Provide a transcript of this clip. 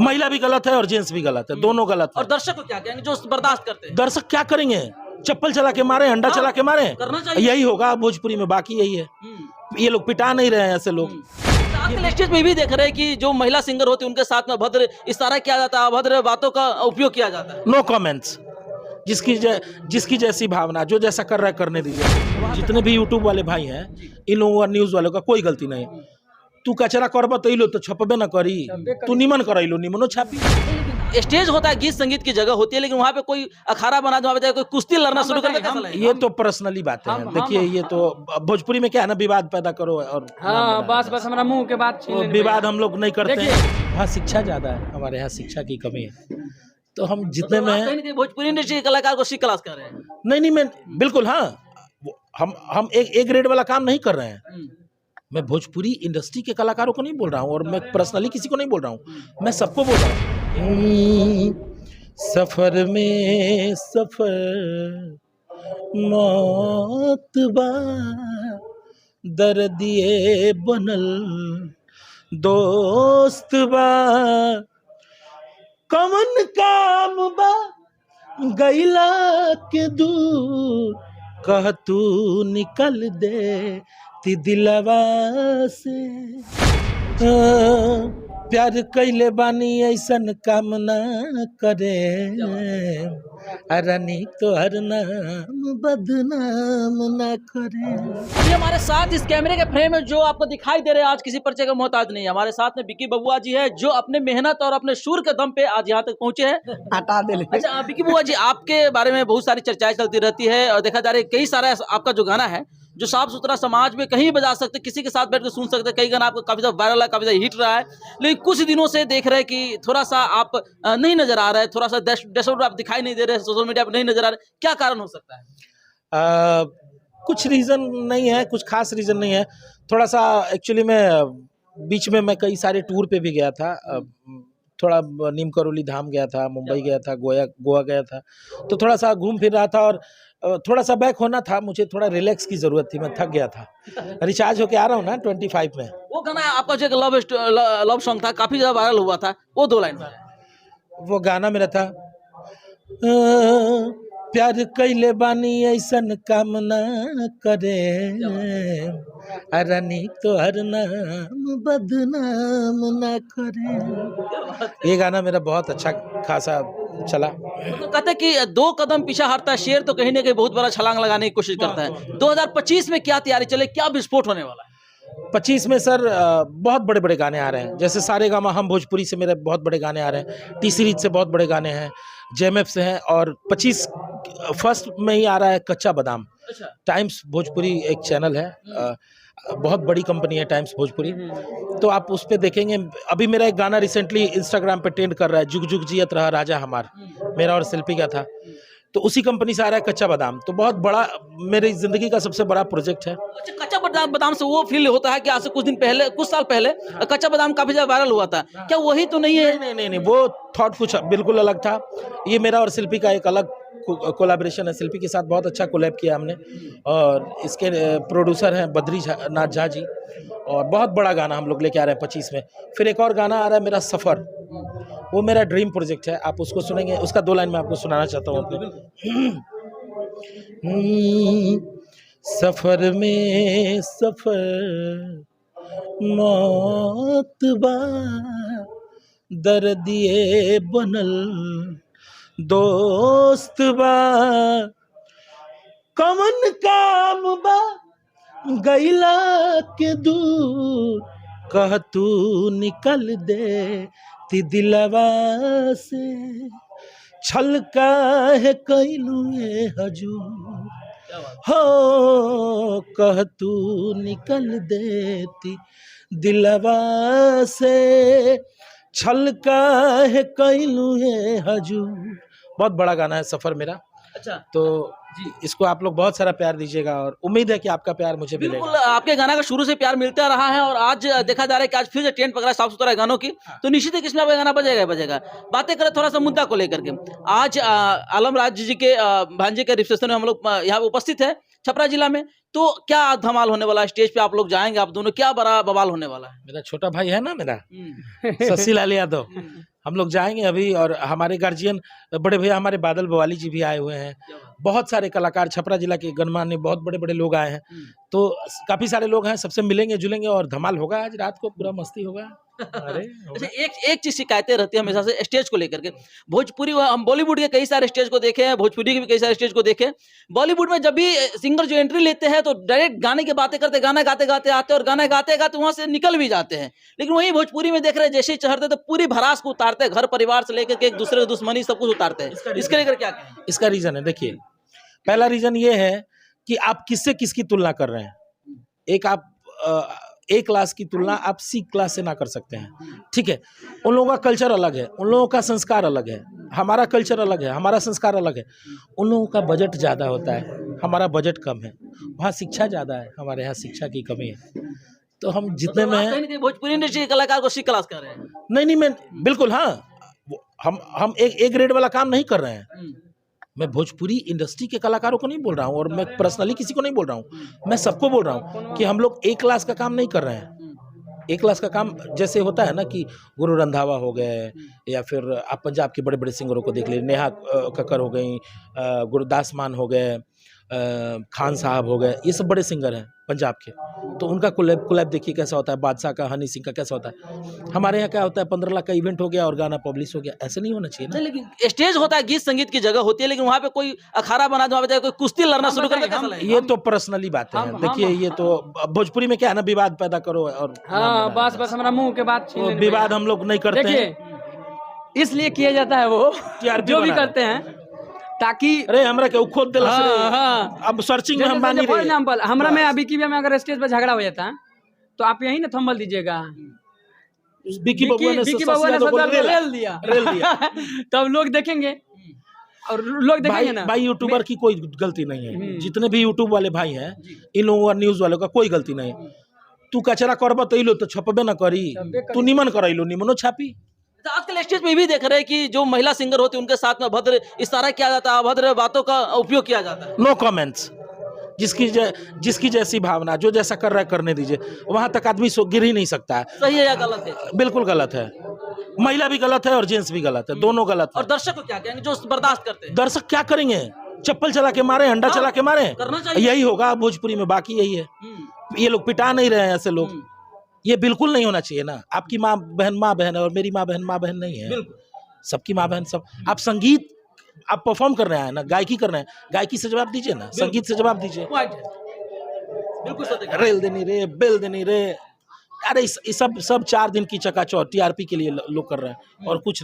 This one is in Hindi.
महिला भी गलत है और जेंट्स भी गलत है, दोनों गलत है। और दर्शक को क्या कहेंगे जो बर्दाश्त करते हैं? दर्शक क्या करेंगे? चप्पल चला के मारे, अंडा चला के मारे, करना चाहिए। यही होगा भोजपुरी में, बाकी यही है। ये लोग पिटा नहीं रहे हैं ऐसे लोग। आजकल स्टेज में भी देख रहे हैं कि जो महिला सिंगर होती है उनके साथ में अभद्र इशारा किया जाता है, अभद्र बातों का उपयोग किया जाता है। No comments. जिसकी जैसी भावना, जो जैसा कर रहा है करने दीजिए। जितने भी यूट्यूब वाले भाई हैं, इन लोगों का, न्यूज वालों का कोई गलती नहीं। तू कचरा करब तो इलो तो छपबे न करी, तू निमन करइलो निमनो छापी। स्टेज होता है, गीत संगीत की जगह होती है, लेकिन वहाँ पे कोई अखाड़ा बना दो, वहाँ पे कोई कुश्ती लड़ना शुरू कर दे। ये तो पर्सनली बातें हैं। देखिए, ये तो भोजपुरी में क्या है ना, विवाद पैदा करो और बस हमारा मुंह के बात छीन लेने विवाद हम लोग नहीं करते हैं। हाँ, शिक्षा ज्यादा है हमारे यहाँ, शिक्षा की कमी है। तो हम जितने में कहीं ना कहीं भोजपुरी इंडस्ट्री के कलाकार को सी क्लास कर रहे हैं। नहीं, मैं बिल्कुल, हाँ, हम एक ग्रेड वाला काम नहीं कर रहे हैं। मैं भोजपुरी इंडस्ट्री के कलाकारों को नहीं बोल रहा हूँ, और मैं पर्सनली किसी को नहीं बोल रहा हूँ, मैं सबको बोल रहा हूँ। सफर में सफर मौत बा, दर्दिए बनल दोस्त बा, कमन काम बा गैला के दूर, कह तू निकल दे ती दिलवा से। प्यार कैले बानी ऐसन काम ना करे, रानी तो हर नाम बदनाम ना करे। अभी हमारे साथ इस कैमरे के फ्रेम में जो आपको दिखाई दे रहे हैं, आज किसी परिचय का मोहताज नहीं है। हमारे साथ में विक्की बबुआ जी है, जो अपने मेहनत और अपने सुर के दम पे आज यहाँ तक पहुंचे हैं। हटा दे ले। अच्छा विक्की बबुआ जी, आपके बारे में बहुत सारी चर्चाएं चलती रहती है, और देखा जा रहा है कई सारा आपका जो गाना है, जो साफ सुथरा समाज में कहीं बजा सकते, किसी के साथ बैठ कर सुन सकते। कई गाना आपका काफी ज्यादा वायरल है, काफी ज्यादा हिट रहा है, लेकिन कुछ दिनों से देख रहे हैं कि थोड़ा सा आप नहीं नजर आ रहे, थोड़ा सा डैशबोर्ड आप दिखाई नहीं दे रहे, सोशल मीडिया पर नहीं नजर आ रहे, क्या कारण हो सकता है? कुछ रीज़न नहीं है, कुछ खास रीज़न नहीं है। थोड़ा सा एक्चुअली में बीच में मैं कई सारे टूर पे भी गया था। थोड़ा नीम करोली धाम गया था, मुंबई गया था, गोवा गया था, तो थोड़ा सा घूम फिर रहा था, और थोड़ा सा बैक होना था, मुझे थोड़ा रिलैक्स की ज़रूरत थी, मैं थक गया था। रिचार्ज होके आ रहा हूँ ना 25 में। वो गाना आपका जो लव सॉन्ग था, काफी ज्यादा वायरल हुआ था, वो 2 लाइन। वो गाना मेरा था, प्यार कैले बानी ऐसन काम ना करे, रानी तो हर नाम बदनाम ना करे। ये गाना मेरा बहुत अच्छा खासा चला। तो कहते हैं कि 2 कदम पीछे हटता है शेर, तो कहीं ना कहीं बहुत बड़ा छलांग लगाने की कोशिश करता है। 2025 में क्या तैयारी चले, क्या विस्फोट होने वाला है? 25 में सर बहुत बड़े बड़े गाने आ रहे हैं। जैसे सारे गामा हम भोजपुरी से मेरे बहुत बड़े गाने आ रहे हैं, टी सीरीज से बहुत बड़े गाने हैं, जेएमएफ से हैं, और 25 फर्स्ट में ही आ रहा है कच्चा बादाम। अच्छा। टाइम्स भोजपुरी एक चैनल है, बहुत बड़ी कंपनी है टाइम्स भोजपुरी, तो आप उस पर देखेंगे। अभी मेरा एक गाना रिसेंटली इंस्टाग्राम पे ट्रेंड कर रहा है, जुग जुग जियत रहा राजा हमार, मेरा और शिल्पी का था, तो उसी कंपनी से आ रहा है कच्चा बादाम। तो बहुत बड़ा, मेरी जिंदगी का सबसे बड़ा प्रोजेक्ट है। अच्छा, कच्चा बादाम से वो फील होता है कि आज से कुछ साल पहले कच्चा बादाम काफी ज्यादा वायरल हुआ था, क्या वही तो नहीं है? नहीं, वो थॉट कुछ बिल्कुल अलग था। ये मेरा और शिल्पी का एक अलग कोलैबोरेशन है, शिल्पी के साथ बहुत अच्छा कोलैब किया हमने, और इसके प्रोड्यूसर हैं बद्री नाथ झा जी, और बहुत बड़ा गाना हम लोग लेके आ रहे हैं 25 में। फिर एक और गाना आ रहा है मेरा सफ़र, वो मेरा ड्रीम प्रोजेक्ट है, आप उसको सुनेंगे। उसका 2 लाइन में आपको सुनाना चाहता हूँ। सफ़र में सफ़र मौत बा, दर्दिए बनल दोस्त बा, कमन काम बा गैला के दूर, कह तू निकल दे ती दिलवा से, छल काहे कैलू हजूर, हो कह तू निकल देती दिलवा से, छल काहे कैलू हजूर। बहुत बड़ा गाना है सफ़र मेरा। अच्छा, तो इसको आप लोग बहुत सारा प्यार दीजिएगा, और उम्मीद है कि आपका प्यार मुझे मिलेगा। बिल्कुल, आपके गाना का शुरू से प्यार मिलता रहा है, और आज देखा जा रहा है कि आज फिर से ट्रेंड पकड़ा साफ सुथरा गानों की, तो निश्चित है कि इसमें आपका गाना बजेगा। बातें करें थोड़ा सा मुद्दा को लेकर के, आज आलम राज जी के भांजे के रिसेप्शन में हम लोग यहाँ उपस्थित है छपरा जिला में, तो क्या धमाल होने वाला है? स्टेज पे आप लोग जाएंगे, आप दोनों, क्या बड़ा बवाल होने वाला है? मेरा छोटा भाई है ना, मेरा शशि लाल यादव, हम लोग जाएंगे अभी, और हमारे गार्जियन बड़े भैया हमारे बादल बवाली जी भी आए हुए हैं, बहुत सारे कलाकार छपरा जिला के गणमान्य बहुत बड़े बड़े लोग आए हैं, तो काफी सारे लोग हैं, सबसे मिलेंगे जुलेंगे और धमाल होगा आज रात को, पूरा मस्ती होगा। अरे अच्छा, एक चीज शिकायतें रहती है हमेशा से स्टेज को लेकर के। भोजपुरी हम बॉलीवुड के कई सारे स्टेज को देखे हैं, भोजपुरी के भी कई सारे स्टेज को देखे। बॉलीवुड में जब भी सिंगर जो एंट्री लेते हैं तो डायरेक्ट गाने की बातें करते, गाना गाते गाते आते और गाना गाते गाते वहां से निकल भी जाते हैं। लेकिन वहीं भोजपुरी में देख रहे हैं जैसे ही चढ़ते तो पूरी भड़ास को उतारते हैं, घर परिवार से लेकर के एक दूसरे की दुश्मनी सब कुछ उतारते हैं। इसके लेकर क्या कहें? इसका रीजन है, देखिए पहला रीजन ये है कि आप किससे किसकी तुलना कर रहे हैं। एक आप ए क्लास की तुलना आप सी क्लास से ना कर सकते हैं, ठीक है। उन लोगों का कल्चर अलग है, उन लोगों का संस्कार अलग है, हमारा कल्चर अलग है, हमारा संस्कार अलग है। उन लोगों का बजट ज़्यादा होता है, हमारा बजट कम है। वहाँ शिक्षा ज़्यादा है, हमारे यहाँ शिक्षा की कमी है। तो हम जितने में कहीं ना कहीं भोजपुरी इंडस्ट्री के कलाकार को सी क्लास कर रहे हैं। नहीं मैं बिल्कुल, हाँ, हम एक ग्रेड वाला काम नहीं कर रहे हैं। मैं भोजपुरी इंडस्ट्री के कलाकारों को नहीं बोल रहा हूँ, और मैं पर्सनली किसी को नहीं बोल रहा हूँ, मैं सबको बोल रहा हूँ कि हम लोग ए क्लास का काम नहीं कर रहे हैं। ए क्लास का काम जैसे होता है ना कि गुरु रंधावा हो गए, या फिर आप पंजाब के बड़े बड़े सिंगरों को देख लीजिए, नेहा कक्कर हो गई, गुरदास मान हो गए, खान साहब हो गए, ये सब बड़े सिंगर हैं पंजाब के। तो उनका कोलैब देखिए कैसा होता है, बादशाह का, हनी सिंह का कैसा होता है। हमारे यहाँ क्या होता है, 15 लाख का इवेंट हो गया और गाना पब्लिश हो गया, ऐसे नहीं होना चाहिए ना। नहीं, लेकिन स्टेज होता है, गीत संगीत की जगह होती है, लेकिन वहाँ पे कोई अखाड़ा बना दो, वहाँ पे कोई कुश्ती लड़ना शुरू कर दे। ये तो पर्सनली बातें हैं, देखिए ये तो भोजपुरी में क्या है ना, विवाद पैदा करो और हाँ, बस हमारा मुंह के बात छीन लेने विवाद हम लोग नहीं करते हैं। देखिए इसलिए किया जाता है वो जो भी करते हैं ताकि अरे हमरा के खोद देला से, हाँ। अब सर्चिंग में हम मानी फॉर रहे। एग्जांपल हमरा में अभी की में अगर स्टेज पर झगड़ा हो जाता है तो आप यही ना थंबल दीजिएगा, विकी बबुआ ने रेल दिया रेल दिया। तब लोग देखेंगे और लोग देखेंगे ना। भाई यूट्यूबर की कोई गलती नहीं है, जितने भी यूट्यूब वाले भाई हैं, इन लोगों का, न्यूज वालों का कोई गलती नहीं है। तू कचरा करब तो इलो तो छपबे ना करी, तू निमन करैलो निमनो छापी। तो आजकल स्टेज पे भी देख रहे हैं कि जो महिला सिंगर होती है उनके साथ में अभद्र इशारा किया जाता है, अभद्र बातों का उपयोग किया जाता है। नो कमेंट्स, जिसकी जैसी भावना, जो जैसा कर रहा है करने दीजिए। वहां तक आदमी गिर ही नहीं सकता है। सही है या गलत है? बिल्कुल गलत है, महिला भी गलत है और जेंट्स भी गलत है, दोनों गलत है। और दर्शक को क्या कहेंगे जो बर्दाश्त करते हैं? दर्शक क्या करेंगे, चप्पल चला के मारे, अंडा चला के मारे, करना चाहिए। यही होगा भोजपुरी में, बाकी यही है। ये लोग पिटा नहीं रहे हैं ऐसे लोग, ये बिल्कुल नहीं होना चाहिए ना। आपकी माँ बहन है और मेरी माँ बहन नहीं है, सबकी माँ बहन सब। आप संगीत आप परफॉर्म कर रहे हैं ना, गायकी कर रहे हैं, गायकी से जवाब दीजिए ना, संगीत से जवाब दीजिए। बिल्कुल सही। रेल देनी रे, बेल देनी रे, अरे इस सब 4 दिन की चकाचौंध टीआरपी के लिए लोग कर रहे हैं और कुछ